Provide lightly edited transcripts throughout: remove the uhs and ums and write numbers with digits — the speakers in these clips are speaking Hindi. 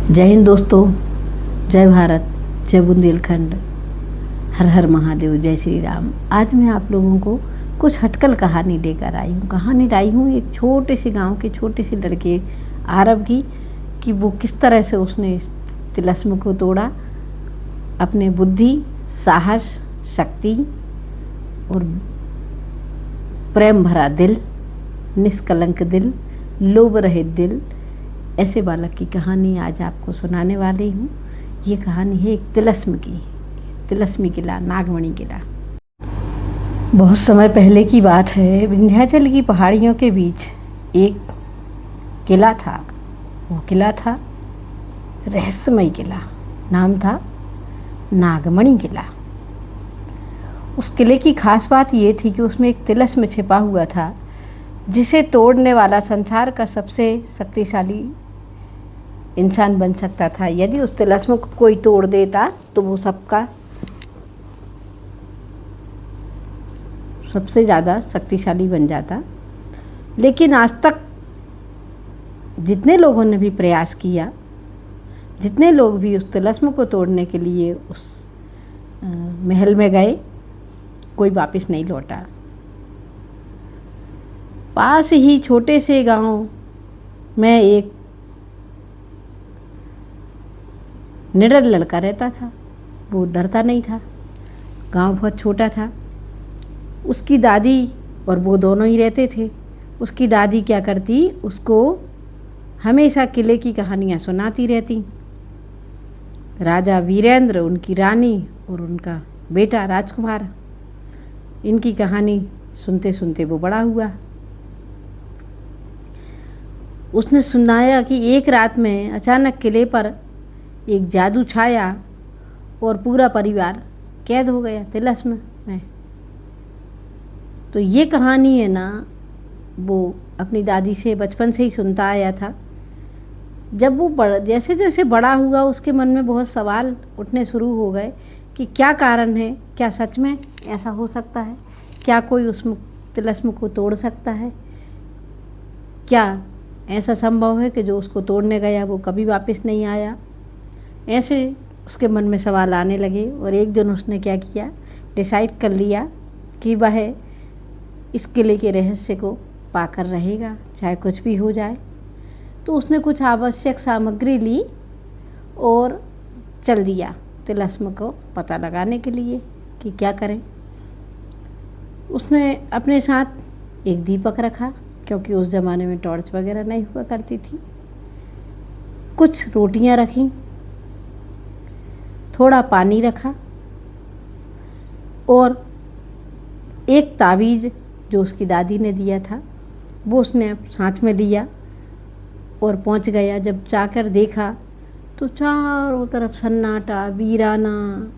जय हिंद दोस्तों, जय भारत, जय बुंदेलखंड, हर हर महादेव, जय श्री राम। आज मैं आप लोगों को कुछ हटकल कहानी लेकर आई हूँ। कहानी लाई हूँ एक छोटे से गांव के छोटे से लड़के आरब की, कि वो किस तरह से उसने इस तिलस्म को तोड़ा। अपने बुद्धि, साहस, शक्ति और प्रेम भरा दिल, निष्कलंक दिल, लोभ रहित दिल, ऐसे बालक की कहानी आज आपको सुनाने वाली हूँ। ये कहानी है एक तिलस्म की, तिलस्मी किला, नागमणि किला। बहुत समय पहले की बात है। विंध्याचल की पहाड़ियों के बीच एक किला था। वो किला था रहस्यमय किला। नाम था नागमणि किला। उस किले की खास बात ये थी कि उसमें एक तिलस्म छिपा हुआ था, जिसे तोड़ने वाला संसार का सबसे शक्तिशाली इंसान बन सकता था। यदि उस तिलस्म को कोई तोड़ देता तो वो सबका सबसे ज़्यादा शक्तिशाली बन जाता। लेकिन आज तक जितने लोगों ने भी प्रयास किया, जितने लोग भी उस तिलस्म को तोड़ने के लिए उस महल में गए, कोई वापस नहीं लौटा। पास ही छोटे से गांव में एक निडर लड़का रहता था। वो डरता नहीं था। गांव बहुत छोटा था। उसकी दादी और वो दोनों ही रहते थे। उसकी दादी क्या करती, उसको हमेशा किले की कहानियाँ सुनाती रहती। राजा वीरेंद्र, उनकी रानी और उनका बेटा राजकुमार, इनकी कहानी सुनते सुनते वो बड़ा हुआ। उसने सुनाया कि एक रात में अचानक किले पर एक जादू छाया और पूरा परिवार कैद हो गया तिलस्म में। तो ये कहानी है ना, वो अपनी दादी से बचपन से ही सुनता आया था। जब वो जैसे जैसे बड़ा हुआ, उसके मन में बहुत सवाल उठने शुरू हो गए कि क्या कारण है, क्या सच में ऐसा हो सकता है, क्या कोई उस तिलस्म को तोड़ सकता है, क्या ऐसा संभव है कि जो उसको तोड़ने गया वो कभी वापस नहीं आया। ऐसे उसके मन में सवाल आने लगे। और एक दिन उसने क्या किया, डिसाइड कर लिया कि वह इस किले के रहस्य को पाकर रहेगा, चाहे कुछ भी हो जाए। तो उसने कुछ आवश्यक सामग्री ली और चल दिया तिलस्म को पता लगाने के लिए कि क्या करें। उसने अपने साथ एक दीपक रखा, क्योंकि उस ज़माने में टॉर्च वगैरह नहीं हुआ करती थी। कुछ रोटियां रखीं, थोड़ा पानी रखा और एक तावीज़ जो उसकी दादी ने दिया था वो उसने साथ में लिया और पहुंच गया। जब जाकर देखा तो चारों तरफ सन्नाटा, वीराना,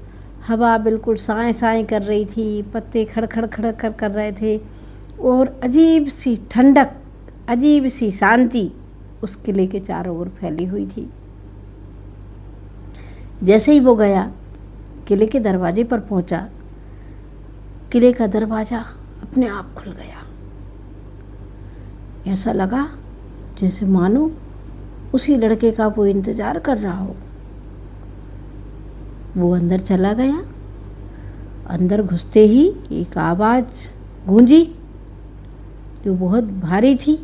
हवा बिल्कुल साए साए कर रही थी, पत्ते खड़खड़ खड़खड़ कर रहे थे और अजीब सी ठंडक, अजीब सी शांति उस किले के चारों ओर फैली हुई थी। जैसे ही वो गया, किले के दरवाजे पर पहुंचा, किले का दरवाज़ा अपने आप खुल गया। ऐसा लगा जैसे मानो उसी लड़के का वो इंतज़ार कर रहा हो। वो अंदर चला गया। अंदर घुसते ही एक आवाज़ गूंजी जो बहुत भारी थी,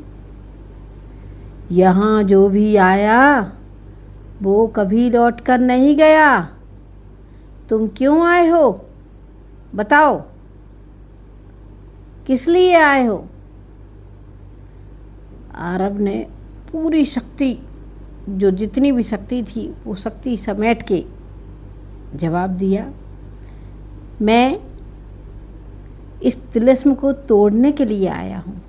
यहाँ जो भी आया वो कभी लौट कर नहीं गया। तुम क्यों आए हो, बताओ, किस लिए आए हो? आरब ने पूरी शक्ति, जो जितनी भी शक्ति थी वो शक्ति समेट के जवाब दिया, मैं इस तिलस्म को तोड़ने के लिए आया हूँ।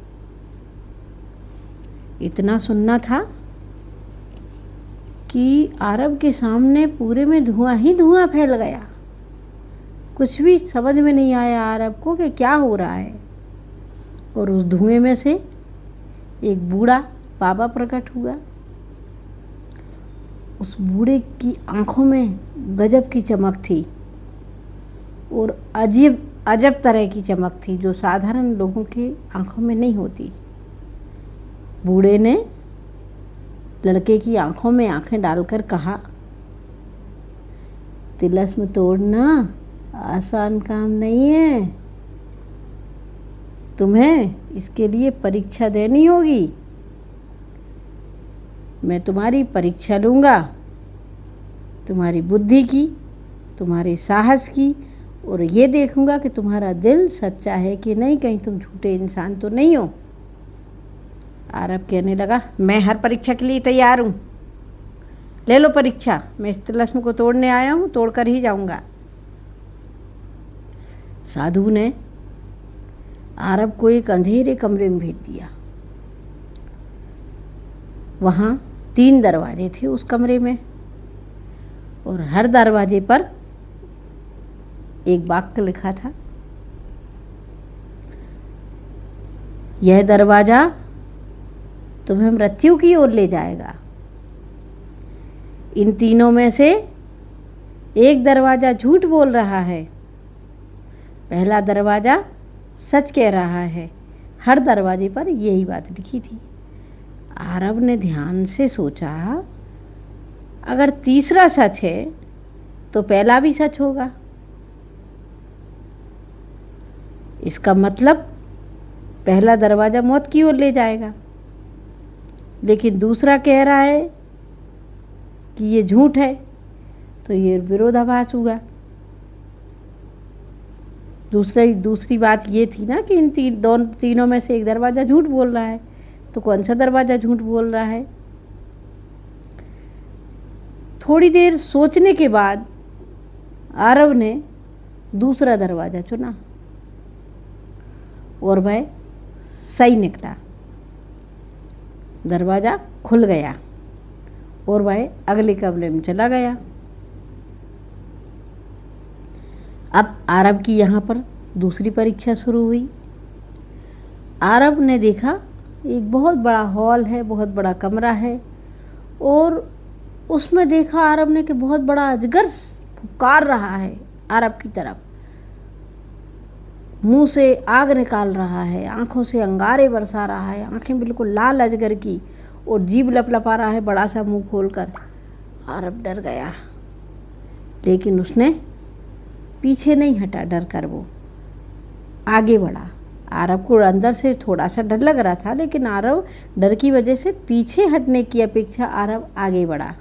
इतना सुनना था कि आरब के सामने पूरे में धुआं ही धुआं फैल गया। कुछ भी समझ में नहीं आया आरब को कि क्या हो रहा है। और उस धुएं में से एक बूढ़ा बाबा प्रकट हुआ। उस बूढ़े की आंखों में गजब की चमक थी और अजब तरह की चमक थी, जो साधारण लोगों की आंखों में नहीं होती। बूढ़े ने लड़के की आंखों में आंखें डालकर कहा, तिलस्म तोड़ना आसान काम नहीं है, तुम्हें इसके लिए परीक्षा देनी होगी। मैं तुम्हारी परीक्षा लूँगा, तुम्हारी बुद्धि की, तुम्हारे साहस की, और ये देखूँगा कि तुम्हारा दिल सच्चा है कि नहीं, कहीं तुम झूठे इंसान तो नहीं हो। आरब कहने लगा, मैं हर परीक्षा के लिए तैयार हूँ, ले लो परीक्षा, मैं इस तिलस्म को तोड़ने आया हूँ, तोड़कर ही जाऊँगा। साधु ने आरब को एक अंधेरे कमरे में भेज दिया। वहाँ 3 दरवाजे थे उस कमरे में, और हर दरवाजे पर एक वाक्य लिखा था, यह दरवाज़ा तुम्हें मृत्यु की ओर ले जाएगा। इन तीनों में से एक दरवाज़ा झूठ बोल रहा है, पहला दरवाज़ा सच कह रहा है। हर दरवाजे पर यही बात लिखी थी। आरब ने ध्यान से सोचा, अगर तीसरा सच है तो पहला भी सच होगा। इसका मतलब पहला दरवाज़ा मौत की ओर ले जाएगा, लेकिन दूसरा कह रहा है कि ये झूठ है, तो ये विरोधाभास हुआ। दूसरी बात ये थी ना कि इन तीनों में से एक दरवाज़ा झूठ बोल रहा है, तो कौन सा दरवाज़ा झूठ बोल रहा है? थोड़ी देर सोचने के बाद आरव ने दूसरा दरवाज़ा चुना, और वह सही निकला। दरवाज़ा खुल गया और वह अगले कमरे में चला गया। अब आरब की यहाँ पर दूसरी परीक्षा शुरू हुई। आरब ने देखा एक बहुत बड़ा हॉल है, बहुत बड़ा कमरा है, और उसमें देखा आरब ने कि बहुत बड़ा अजगर पुकार रहा है आरब की तरफ, मुंह से आग निकाल रहा है, आंखों से अंगारे बरसा रहा है, आंखें बिल्कुल लाल अजगर की, और जीभ लपलपा रहा है बड़ा सा मुंह खोलकर। आरब डर गया, लेकिन उसने पीछे नहीं हटा, डर कर वो आगे बढ़ा। आरब को अंदर से थोड़ा सा डर लग रहा था, लेकिन आरब डर की वजह से पीछे हटने की अपेक्षा आरब आगे बढ़ा,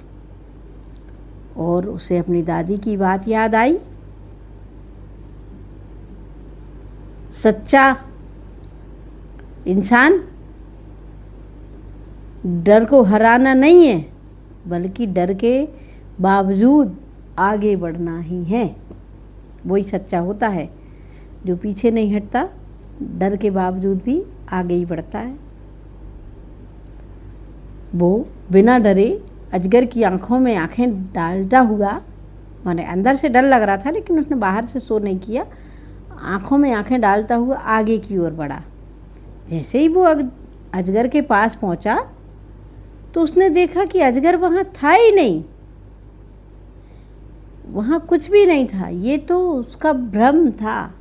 और उसे अपनी दादी की बात याद आई, सच्चा इंसान डर को हराना नहीं है, बल्कि डर के बावजूद आगे बढ़ना ही है। वही सच्चा होता है, जो पीछे नहीं हटता, डर के बावजूद भी आगे ही बढ़ता है। वो बिना डरे अजगर की आंखों में आंखें डालता हुआ, माने अंदर से डर लग रहा था लेकिन उसने बाहर से शो नहीं किया, आंखों में आंखें डालता हुआ आगे की ओर बढ़ा। जैसे ही वो अजगर के पास पहुंचा तो उसने देखा कि अजगर वहाँ था ही नहीं, वहाँ कुछ भी नहीं था, ये तो उसका भ्रम था।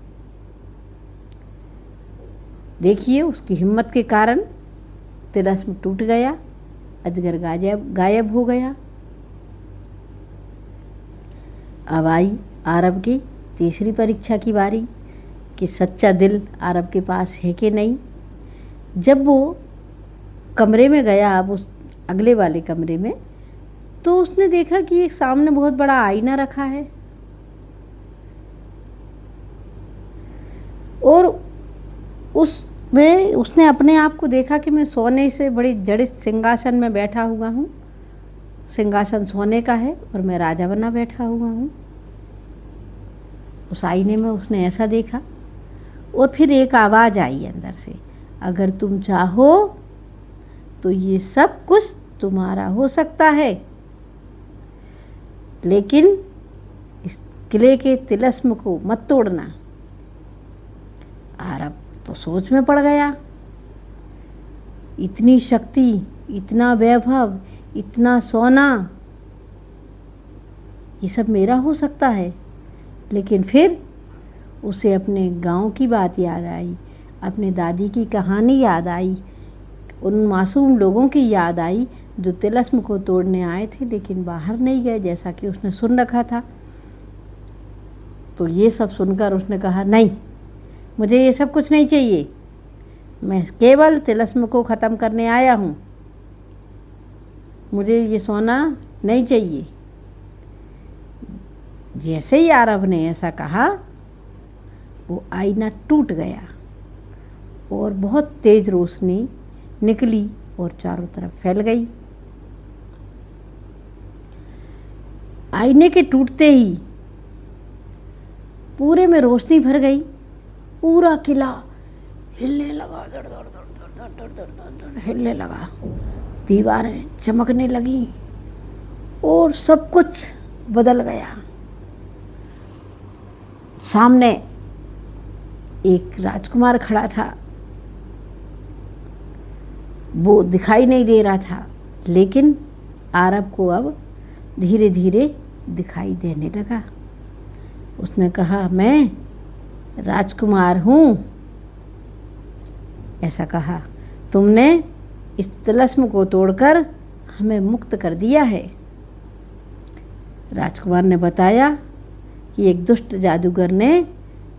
देखिए, उसकी हिम्मत के कारण तिलस्म टूट गया, अजगर गायब हो गया। अब आई आरब की तीसरी परीक्षा की बारी कि सच्चा दिल आरब के पास है कि नहीं। जब वो कमरे में गया, अब उस अगले वाले कमरे में, तो उसने देखा कि एक सामने बहुत बड़ा आईना रखा है, और उसमें उसने अपने आप को देखा कि मैं सोने से बड़ी जड़ित सिंहासन में बैठा हुआ हूँ, सिंहासन सोने का है और मैं राजा बना बैठा हुआ हूँ। उस आईने में उसने ऐसा देखा, और फिर एक आवाज़ आई अंदर से, अगर तुम चाहो तो ये सब कुछ तुम्हारा हो सकता है, लेकिन इस किले के तिलस्म को मत तोड़ना। आरब तो सोच में पड़ गया, इतनी शक्ति, इतना वैभव, इतना सोना, ये सब मेरा हो सकता है। लेकिन फिर उसे अपने गांव की बात याद आई, अपने दादी की कहानी याद आई, उन मासूम लोगों की याद आई जो तिलस्म को तोड़ने आए थे लेकिन बाहर नहीं गए जैसा कि उसने सुन रखा था। तो ये सब सुनकर उसने कहा, नहीं, मुझे ये सब कुछ नहीं चाहिए, मैं केवल तिलस्म को ख़त्म करने आया हूँ, मुझे ये सोना नहीं चाहिए। जैसे ही आरव ने ऐसा कहा, वो आईना टूट गया और बहुत तेज रोशनी निकली और चारों तरफ फैल गई। आईने के टूटते ही पूरे में रोशनी भर गई, पूरा किला हिलने लगा, दर दर दर दर दर दर दर दर हिलने लगा, दीवारें चमकने लगी और सब कुछ बदल गया। सामने एक राजकुमार खड़ा था, वो दिखाई नहीं दे रहा था, लेकिन आरव को अब धीरे धीरे दिखाई देने लगा। उसने कहा, मैं राजकुमार हूँ। ऐसा कहा, तुमने इस तिलस्म को तोड़कर हमें मुक्त कर दिया है। राजकुमार ने बताया कि एक दुष्ट जादूगर ने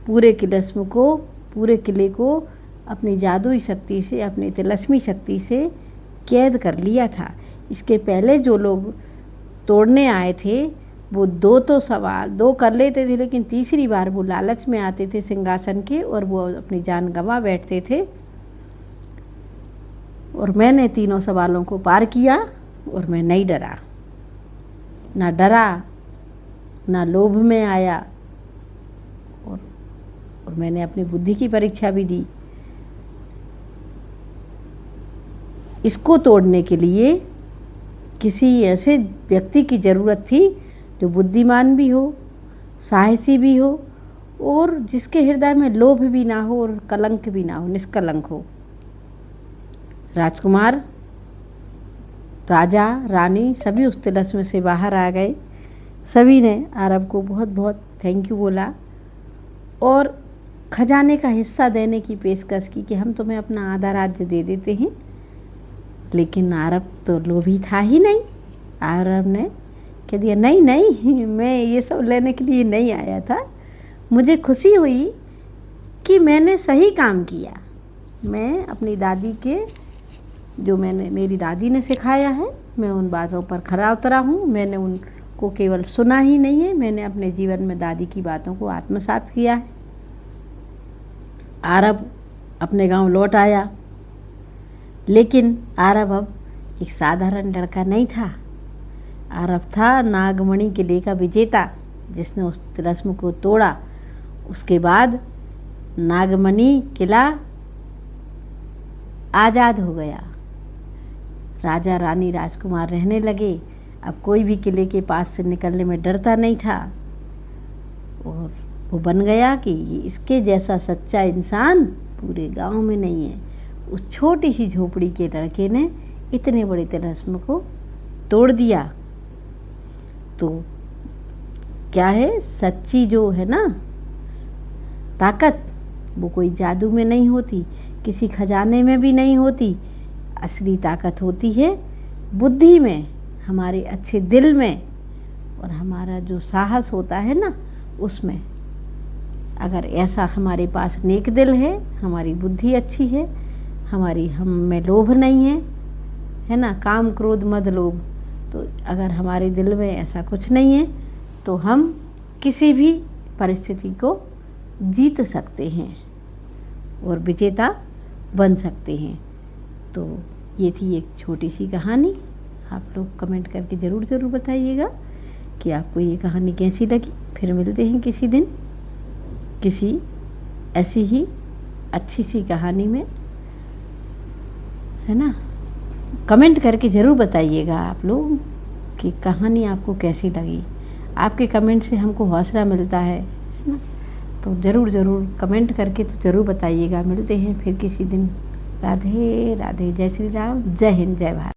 पूरे किले को अपनी जादुई शक्ति से, अपनी तिलस्मी शक्ति से कैद कर लिया था। इसके पहले जो लोग तोड़ने आए थे वो दो कर लेते थे, लेकिन तीसरी बार वो लालच में आते थे सिंहासन के और वो अपनी जान गंवा बैठते थे। और मैंने तीनों सवालों को पार किया और मैं नहीं डरा, ना लोभ में आया, और मैंने अपनी बुद्धि की परीक्षा भी दी। इसको तोड़ने के लिए किसी ऐसे व्यक्ति की ज़रूरत थी जो बुद्धिमान भी हो, साहसी भी हो और जिसके हृदय में लोभ भी ना हो और कलंक भी ना हो, निष्कलंक हो। राजकुमार, राजा, रानी सभी उस तिलस्म से बाहर आ गए। सभी ने आरव को बहुत बहुत थैंक यू बोला और खजाने का हिस्सा देने की पेशकश की कि हम तुम्हें अपना आधा राज्य दे देते हैं। लेकिन आरव तो लोभी था ही नहीं। आरव ने कह दिया, नहीं, मैं ये सब लेने के लिए नहीं आया था। मुझे खुशी हुई कि मैंने सही काम किया। मैं अपनी दादी के मेरी दादी ने सिखाया है, मैं उन बातों पर खरा उतरा हूँ। मैंने उनको केवल सुना ही नहीं है, मैंने अपने जीवन में दादी की बातों को आत्मसात किया है। आरव अपने गांव लौट आया, लेकिन आरव अब एक साधारण लड़का नहीं था। आरव था नागमणि किले का विजेता, जिसने उस तिलस्म को तोड़ा। उसके बाद नागमणि किला आज़ाद हो गया। राजा, रानी, राजकुमार रहने लगे। अब कोई भी किले के पास से निकलने में डरता नहीं था और वो बन गया कि इसके जैसा सच्चा इंसान पूरे गांव में नहीं है। उस छोटी सी झोपड़ी के लड़के ने इतने बड़े तिलस्म को तोड़ दिया। तो क्या है, सच्ची जो है ना ताकत, वो कोई जादू में नहीं होती, किसी खजाने में भी नहीं होती। असली ताकत होती है बुद्धि में, हमारे अच्छे दिल में, और हमारा जो साहस होता है ना उसमें। अगर ऐसा हमारे पास नेक दिल है, हमारी बुद्धि अच्छी है, हम में लोभ नहीं है ना, काम क्रोध मद लोभ, तो अगर हमारे दिल में ऐसा कुछ नहीं है तो हम किसी भी परिस्थिति को जीत सकते हैं और विजेता बन सकते हैं। तो ये थी एक छोटी सी कहानी। आप लोग कमेंट करके ज़रूर बताइएगा कि आपको ये कहानी कैसी लगी। फिर मिलते हैं किसी दिन किसी ऐसी ही अच्छी सी कहानी में, है ना। कमेंट करके ज़रूर बताइएगा आप लोग कि कहानी आपको कैसी लगी। आपके कमेंट से हमको हौसला मिलता है ना। तो ज़रूर कमेंट करके तो ज़रूर बताइएगा। मिलते हैं फिर किसी दिन। राधे राधे, जय श्री राम, जय हिंद, जय भारत।